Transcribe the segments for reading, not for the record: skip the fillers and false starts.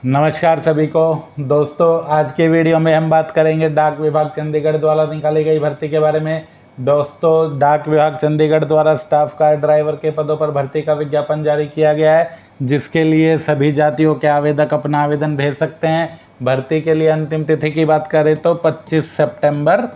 नमस्कार सभी को। दोस्तों, आज के वीडियो में हम बात करेंगे डाक विभाग चंडीगढ़ द्वारा निकाली गई भर्ती के बारे में। दोस्तों, डाक विभाग चंडीगढ़ द्वारा स्टाफ कार ड्राइवर के पदों पर भर्ती का विज्ञापन जारी किया गया है, जिसके लिए सभी जातियों के आवेदक अपना आवेदन भेज सकते हैं। भर्ती के लिए अंतिम तिथि की बात करें तो 25 सितंबर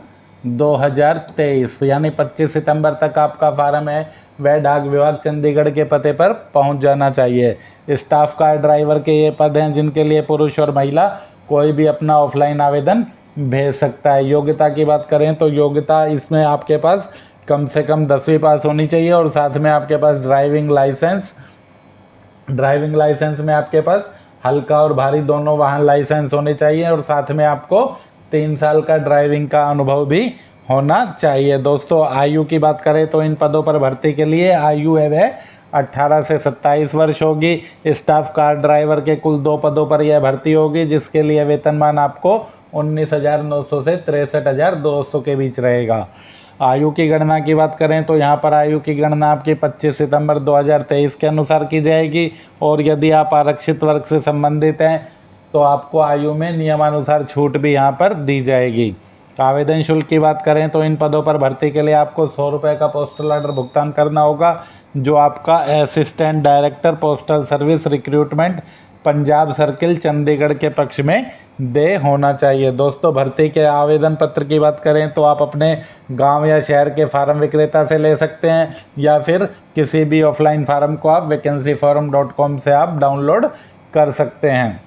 2023 यानी 25 सितंबर तक आपका फार्म है वह डाक विभाग चंडीगढ़ के पते पर पहुंच जाना चाहिए। स्टाफ कार ड्राइवर के ये पद हैं जिनके लिए पुरुष और महिला कोई भी अपना ऑफलाइन आवेदन भेज सकता है। योग्यता की बात करें तो योग्यता इसमें आपके पास कम से कम 10वीं पास होनी चाहिए और साथ में आपके पास ड्राइविंग लाइसेंस में आपके पास हल्का और भारी दोनों वाहन लाइसेंस होने चाहिए और साथ में आपको 3 साल का ड्राइविंग का अनुभव भी होना चाहिए। दोस्तों, आयु की बात करें तो इन पदों पर भर्ती के लिए आयु है 18 से 27 वर्ष होगी। स्टाफ कार ड्राइवर के कुल 2 पदों पर यह भर्ती होगी, जिसके लिए वेतनमान आपको 19,900 से 63,200 के बीच रहेगा। आयु की गणना की बात करें तो यहाँ पर आयु की गणना आपकी 25 सितंबर 2023 के अनुसार की जाएगी और यदि आप आरक्षित वर्ग से संबंधित हैं तो आपको आयु में नियमानुसार छूट भी यहाँ पर दी जाएगी। आवेदन शुल्क की बात करें तो इन पदों पर भर्ती के लिए आपको 100 रुपये का पोस्टल ऑर्डर भुगतान करना होगा, जो आपका assistant director postal service recruitment Punjab circle Chandigarh के पक्ष में दे होना चाहिए। दोस्तों, भर्ती के आवेदन पत्र की बात करें तो आप अपने गांव या शहर के फार्म विक्रेता से ले सकते हैं या फिर किसी भी ऑफलाइन फार्म को आप vacancyforum.com से आप डाउनलोड कर सकते हैं।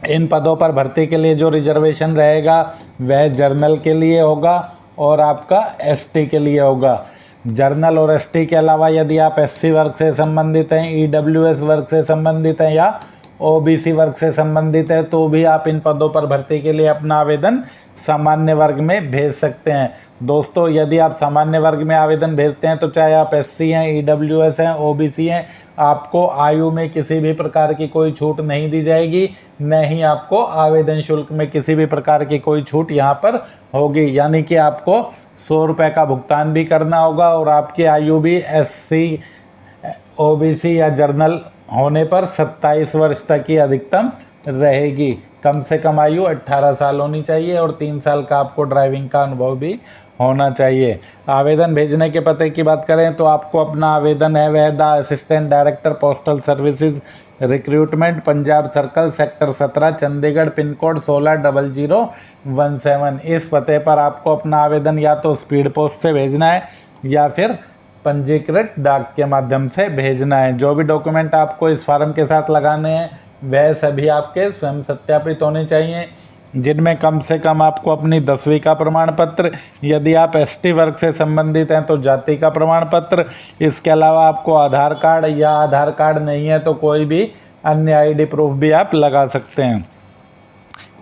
इन पदों पर भर्ती के लिए जो रिजर्वेशन रहेगा वह जर्नल के लिए होगा और आपका एसटी के लिए होगा। जर्नल और एसटी के अलावा यदि आप एससी वर्ग से संबंधित हैं, ईडब्ल्यूएस वर्ग से संबंधित हैं या ओबीसी वर्ग से संबंधित है तो भी आप इन पदों पर भर्ती के लिए अपना आवेदन सामान्य वर्ग में भेज सकते हैं। दोस्तों, यदि आप सामान्य वर्ग में आवेदन भेजते हैं तो चाहे आप एससी हैं, ईडब्ल्यूएस हैं, ओबीसी हैं, आपको आयु में किसी भी प्रकार की कोई छूट नहीं दी जाएगी, न ही आपको आवेदन शुल्क में किसी भी प्रकार की कोई छूट यहाँ पर होगी। यानी कि आपको 100 रुपये का भुगतान भी करना होगा और आपकी आयु भी एससी, ओबीसी या जर्नल होने पर 27 वर्ष तक की अधिकतम रहेगी। कम से कम आयु 18 साल होनी चाहिए और 3 साल का आपको ड्राइविंग का अनुभव भी होना चाहिए। आवेदन भेजने के पते की बात करें तो आपको अपना आवेदन है वह the assistant director postal services recruitment Punjab circle sector 17 Chandigarh pin code 160017। इस पते पर आपको अपना आवेदन या तो स्पीड पोस्ट से भेजना है या फिर पंजीकृत डाक के माध्यम से भेजना है। जो भी डॉक्यूमेंट आपको इस फॉर्म के साथ लगाने हैं वह सभी आपके स्वयं सत्यापित होने चाहिए, जिनमें कम से कम आपको अपनी 10वीं का प्रमाण पत्र, यदि आप एसटी वर्ग से संबंधित हैं तो जाति का प्रमाण पत्र, इसके अलावा आपको आधार कार्ड या आधार कार्ड नहीं है तो कोई भी अन्य आईडी प्रूफ भी आप लगा सकते हैं।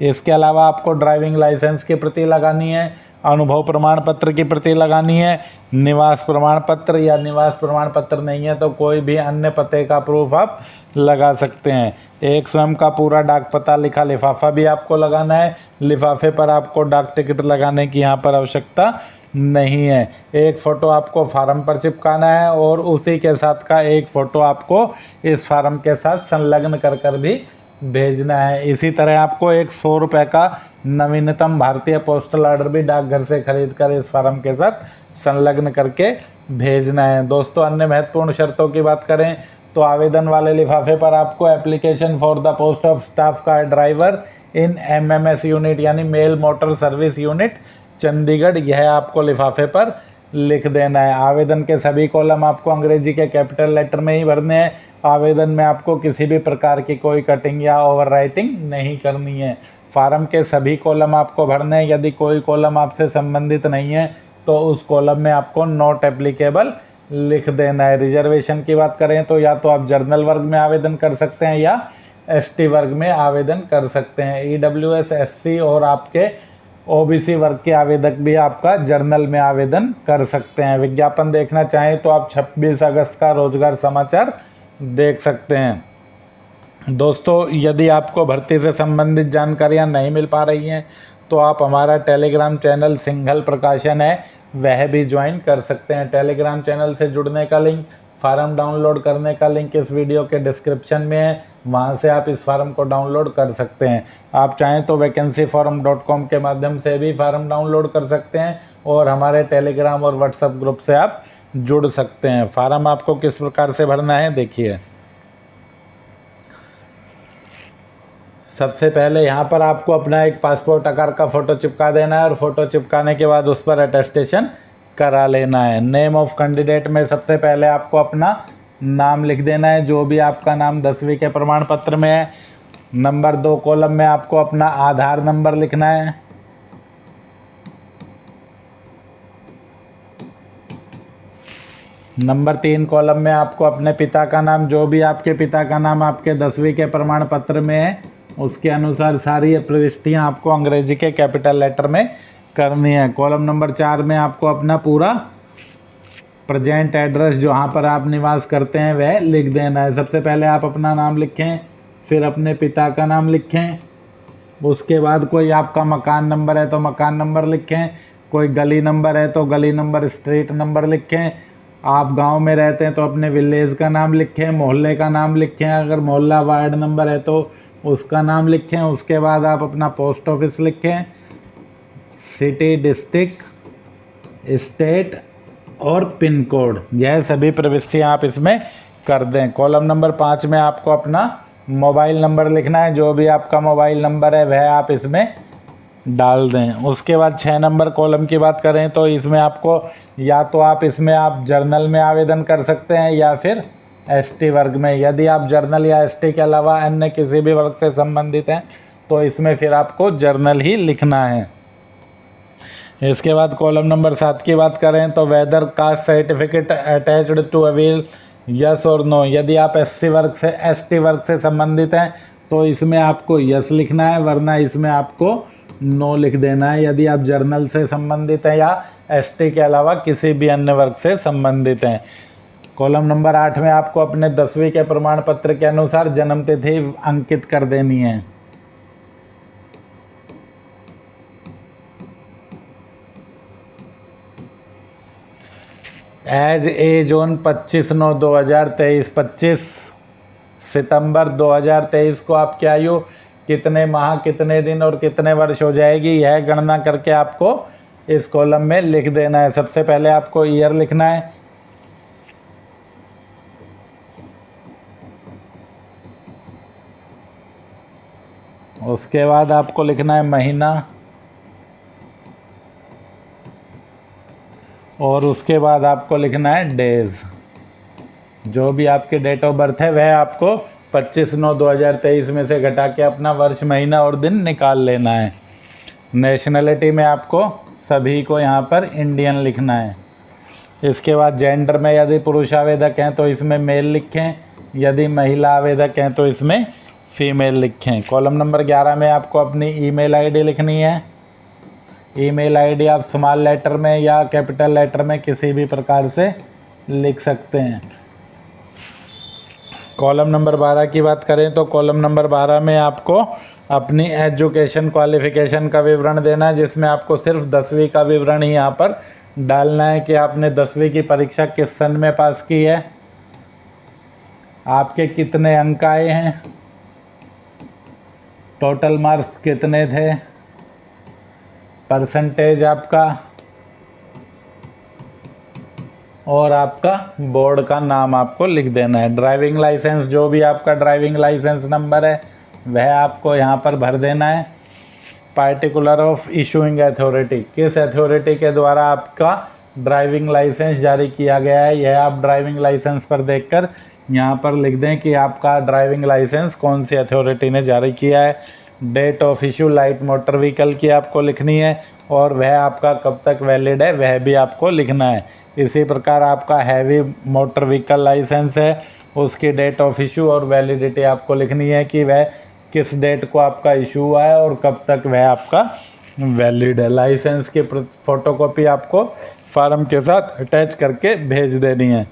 इसके अलावा आपको ड्राइविंग लाइसेंस की प्रति लगानी है, अनुभव प्रमाण पत्र की प्रति लगानी है, निवास प्रमाण पत्र या निवास प्रमाण पत्र नहीं है तो कोई भी अन्य पते का प्रूफ आप लगा सकते हैं। एक स्वयं का पूरा डाक पता लिखा लिफाफा भी आपको लगाना है। लिफाफे पर आपको डाक टिकट लगाने की यहाँ पर आवश्यकता नहीं है। एक फ़ोटो आपको फार्म पर चिपकाना है और उसी के साथ का एक फ़ोटो आपको इस फार्म के साथ संलग्न कर भी भेजना है। इसी तरह आपको एक 100 रुपये का नवीनतम भारतीय पोस्टल ऑर्डर भी डाकघर से खरीद कर इस फार्म के साथ संलग्न करके भेजना है। दोस्तों, अन्य महत्वपूर्ण शर्तों की बात करें तो आवेदन वाले लिफाफे पर आपको application for the post of staff car driver in MMS unit यानी mail motor service unit Chandigarh, यह आपको लिफाफे पर लिख देना है। आवेदन के सभी कॉलम आपको अंग्रेजी के कैपिटल लेटर में ही भरने हैं। आवेदन में आपको किसी भी प्रकार की कोई कटिंग या ओवर राइटिंग नहीं करनी है। फार्म के सभी कॉलम आपको भरने हैं। यदि कोई कॉलम आपसे संबंधित नहीं है तो उस कॉलम में आपको नॉट एप्लीकेबल लिख देना है। रिजर्वेशन की बात करें तो या तो आप जर्नल वर्ग में आवेदन कर सकते हैं या एसटी वर्ग में आवेदन कर सकते हैं। ईडब्ल्यूएस, एससी और आपके ओबीसी वर्ग के आवेदक भी आपका जर्नल में आवेदन कर सकते हैं। विज्ञापन देखना चाहें तो आप 26 अगस्त का रोजगार समाचार देख सकते हैं। दोस्तों, यदि आपको भर्ती से संबंधित जानकारियां नहीं मिल पा रही हैं तो आप हमारा टेलीग्राम चैनल सिंघल प्रकाशन है वह भी ज्वाइन कर सकते हैं। टेलीग्राम चैनल से जुड़ने का लिंक, फार्म डाउनलोड करने का लिंक इस वीडियो के डिस्क्रिप्शन में है। वहाँ से आप इस फार्म को डाउनलोड कर सकते हैं। आप चाहें तो vacancyforum.com के माध्यम से भी फार्म डाउनलोड कर सकते हैं और हमारे टेलीग्राम और व्हाट्सएप ग्रुप से आप जुड़ सकते हैं। फार्म आपको किस प्रकार से भरना है देखिए। सबसे पहले यहाँ पर आपको अपना एक पासपोर्ट आकार का फ़ोटो चिपका देना है और फ़ोटो चिपकाने के बाद उस पर अटेस्टेशन करा लेना है। नेम ऑफ कैंडिडेट में सबसे पहले आपको अपना नाम लिख देना है, जो भी आपका नाम 10वीं के प्रमाण पत्र में है। नंबर 2 कॉलम में आपको अपना आधार नंबर लिखना है। नंबर 3 कॉलम में आपको अपने पिता का नाम, जो भी आपके पिता का नाम आपके 10वीं के प्रमाण पत्र में है, उसके अनुसार सारी प्रविष्टियां आपको अंग्रेजी के कैपिटल लेटर में करनी है। कॉलम नंबर 4 में आपको अपना पूरा प्रेजेंट एड्रेस जहाँ पर आप निवास करते हैं वह लिख देना है। सबसे पहले आप अपना नाम लिखें, फिर अपने पिता का नाम लिखें, उसके बाद कोई आपका मकान नंबर है तो मकान नंबर लिखें, कोई गली नंबर है तो गली नंबर, स्ट्रीट नंबर लिखें। आप गांव में रहते हैं तो अपने विलेज का नाम लिखें, मोहल्ले का नाम लिखें, अगर मोहल्ला वार्ड नंबर है तो उसका नाम लिखें। उसके बाद आप अपना पोस्ट ऑफिस लिखें, सिटी, डिस्ट्रिक्ट, स्टेट और पिन कोड, यह सभी प्रविष्टियाँ आप इसमें कर दें। कॉलम नंबर 5 में आपको अपना मोबाइल नंबर लिखना है, जो भी आपका मोबाइल नंबर है वह आप इसमें डाल दें। उसके बाद 6 नंबर कॉलम की बात करें तो इसमें आपको या तो आप इसमें आप जर्नल में आवेदन कर सकते हैं या फिर एसटी वर्ग में। यदि आप जर्नल या एसटी के अलावा अन्य किसी भी वर्ग से संबंधित हैं तो इसमें फिर आपको जर्नल ही लिखना है। इसके बाद कॉलम नंबर 7 की बात करें तो whether caste certificate attached to avail, yes और नो। यदि आप एससी वर्ग से एसटी वर्ग से संबंधित हैं तो इसमें आपको यस लिखना है, वरना इसमें आपको नो लिख देना है। यदि आप जर्नल से संबंधित हैं या एसटी के अलावा किसी भी अन्य वर्ग से संबंधित हैं। कॉलम नंबर 8 में आपको अपने 10वीं के प्रमाण पत्र के अनुसार जन्म तिथि अंकित कर देनी है। एज ऑन 25/9/2023, 25 सितंबर 2023 को आपकी आयु कितने माह, कितने दिन और कितने वर्ष हो जाएगी, यह गणना करके आपको इस कॉलम में लिख देना है। सबसे पहले आपको ईयर लिखना है, उसके बाद आपको लिखना है महीना, और उसके बाद आपको लिखना है डेज। जो भी आपकी डेट ऑफ बर्थ है वह आपको 25/9/2023 में से घटा के अपना वर्ष, महीना और दिन निकाल लेना है। नेशनलिटी में आपको सभी को यहाँ पर इंडियन लिखना है। इसके बाद जेंडर में यदि पुरुष आवेदक हैं तो इसमें मेल लिखें, यदि महिला आवेदक हैं तो इसमें फीमेल लिखें। कॉलम नंबर 11 में आपको अपनी ईमेल आईडी लिखनी है। ईमेल आईडी आप स्मॉल लेटर में या कैपिटल लेटर में किसी भी प्रकार से लिख सकते हैं। कॉलम नंबर 12 की बात करें तो कॉलम नंबर 12 में आपको अपनी एजुकेशन क्वालिफ़िकेशन का विवरण देना है, जिसमें आपको सिर्फ 10वीं का विवरण ही यहाँ पर डालना है कि आपने 10वीं की परीक्षा किस सन में पास की है, आपके कितने अंक आए हैं, टोटल मार्क्स कितने थे, परसेंटेज आपका, और आपका बोर्ड का नाम आपको लिख देना है। ड्राइविंग लाइसेंस, जो भी आपका ड्राइविंग लाइसेंस नंबर है वह आपको यहाँ पर भर देना है। पार्टिकुलर ऑफ इशूइंग अथॉरिटी, किस अथॉरिटी के द्वारा आपका ड्राइविंग लाइसेंस जारी किया गया है, यह आप ड्राइविंग लाइसेंस पर देखकर यहाँ पर लिख दें कि आपका ड्राइविंग लाइसेंस कौन सी अथॉरिटी ने जारी किया है। Date of issue light motor vehicle की आपको लिखनी है और वह आपका कब तक वैलिड है वह भी आपको लिखना है। इसी प्रकार आपका हैवी मोटर व्हीकल लाइसेंस है, उसकी डेट ऑफ इशू और वैलिडिटी आपको लिखनी है कि वह किस डेट को आपका इशू हुआ है और कब तक वह आपका वैलिड है। लाइसेंस की फ़ोटोकॉपी आपको फार्म के साथ अटैच करके भेज देनी है।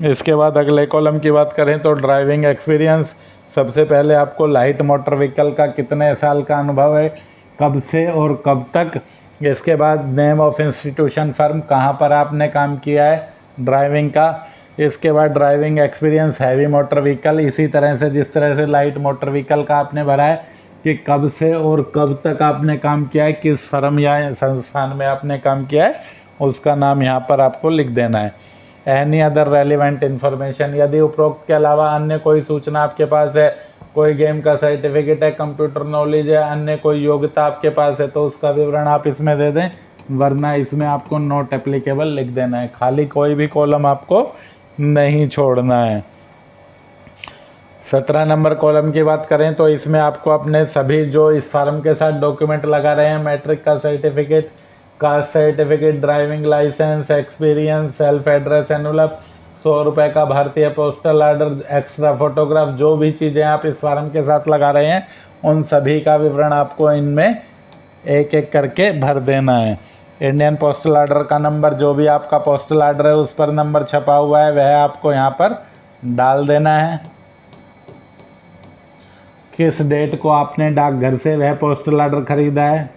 इसके बाद अगले कॉलम की बात करें तो ड्राइविंग एक्सपीरियंस। सबसे पहले आपको लाइट मोटर व्हीकल का कितने साल का अनुभव है, कब से और कब तक। इसके बाद नेम ऑफ इंस्टीट्यूशन फर्म, कहाँ पर आपने काम किया है ड्राइविंग का। इसके बाद driving experience heavy motor vehicle, इसी तरह से जिस तरह से लाइट मोटर व्हीकल का आपने भरा है कि कब से और कब तक आपने काम किया है, किस फर्म या संस्थान में आपने काम किया है, उसका नाम यहाँ पर आपको लिख देना है। एनी अदर रेलिवेंट इन्फॉर्मेशन, यदि उपरोक्त के अलावा अन्य कोई सूचना आपके पास है, कोई गेम का सर्टिफिकेट है, कंप्यूटर नॉलेज है, अन्य कोई योग्यता आपके पास है, तो उसका विवरण आप इसमें दे दें, वरना इसमें आपको नॉट एप्लीकेबल लिख देना है। खाली कोई भी कॉलम आपको नहीं छोड़ना है। 17 नंबर कॉलम की बात करें तो इसमें आपको अपने सभी जो इस फार्म के साथ डॉक्यूमेंट लगा रहे हैं, मैट्रिक का certificate, caste certificate, driving licence, experience, self address envelope, 100 रुपये का भारतीय पोस्टल ऑर्डर, एक्स्ट्रा फोटोग्राफ, जो भी चीज़ें आप इस फार्म के साथ लगा रहे हैं उन सभी का विवरण आपको इनमें एक एक करके भर देना है। इंडियन पोस्टल ऑर्डर का नंबर, जो भी आपका पोस्टल ऑर्डर है उस पर नंबर छपा हुआ है वह आपको यहाँ पर डाल देना है। किस डेट को आपने डाकघर से वह पोस्टल ऑर्डर खरीदा है,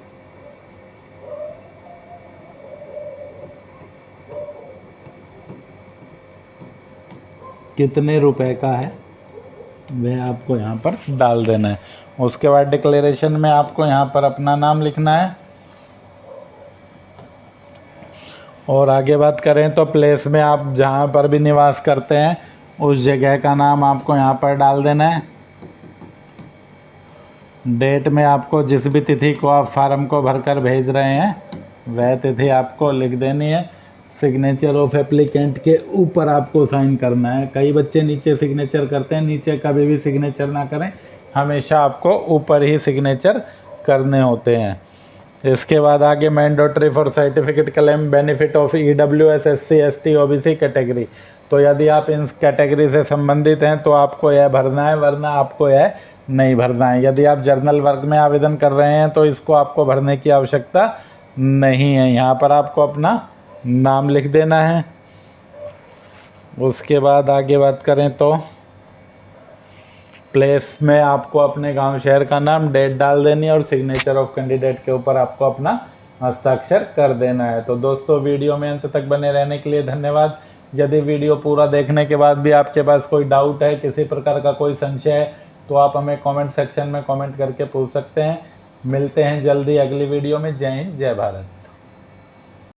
कितने रुपए का है, वह आपको यहाँ पर डाल देना है। उसके बाद डिक्लेरेशन में आपको यहाँ पर अपना नाम लिखना है। और आगे बात करें तो प्लेस में आप जहाँ पर भी निवास करते हैं उस जगह का नाम आपको यहाँ पर डाल देना है। डेट में आपको जिस भी तिथि को आप फार्म को भरकर भेज रहे हैं वह तिथि आपको लिख देनी है। सिग्नेचर ऑफ एप्लीकेंट के ऊपर आपको साइन करना है। कई बच्चे नीचे सिग्नेचर करते हैं, नीचे कभी भी सिग्नेचर ना करें, हमेशा आपको ऊपर ही सिग्नेचर करने होते हैं। इसके बाद आगे mandatory for certificate claim benefit of EWS SC ST OBC category, तो यदि आप इन कैटेगरी से संबंधित हैं तो आपको यह भरना है, वरना आपको यह नहीं भरना है। यदि आप जर्नल वर्ग में आवेदन कर रहे हैं तो इसको आपको भरने की आवश्यकता नहीं है। यहाँ पर आपको अपना नाम लिख देना है। उसके बाद आगे बात करें तो प्लेस में आपको अपने गांव शहर का नाम, डेट डाल देनी है और सिग्नेचर ऑफ कैंडिडेट के ऊपर आपको अपना हस्ताक्षर कर देना है। तो दोस्तों वीडियो में अंत तक बने रहने के लिए धन्यवाद। यदि वीडियो पूरा देखने के बाद भी आपके पास कोई डाउट है, किसी प्रकार का कोई संशय है, तो आप हमें कमेंट सेक्शन में कमेंट करके पूछ सकते हैं। मिलते हैं जल्दी अगली वीडियो में। जय हिंद, जय भारत।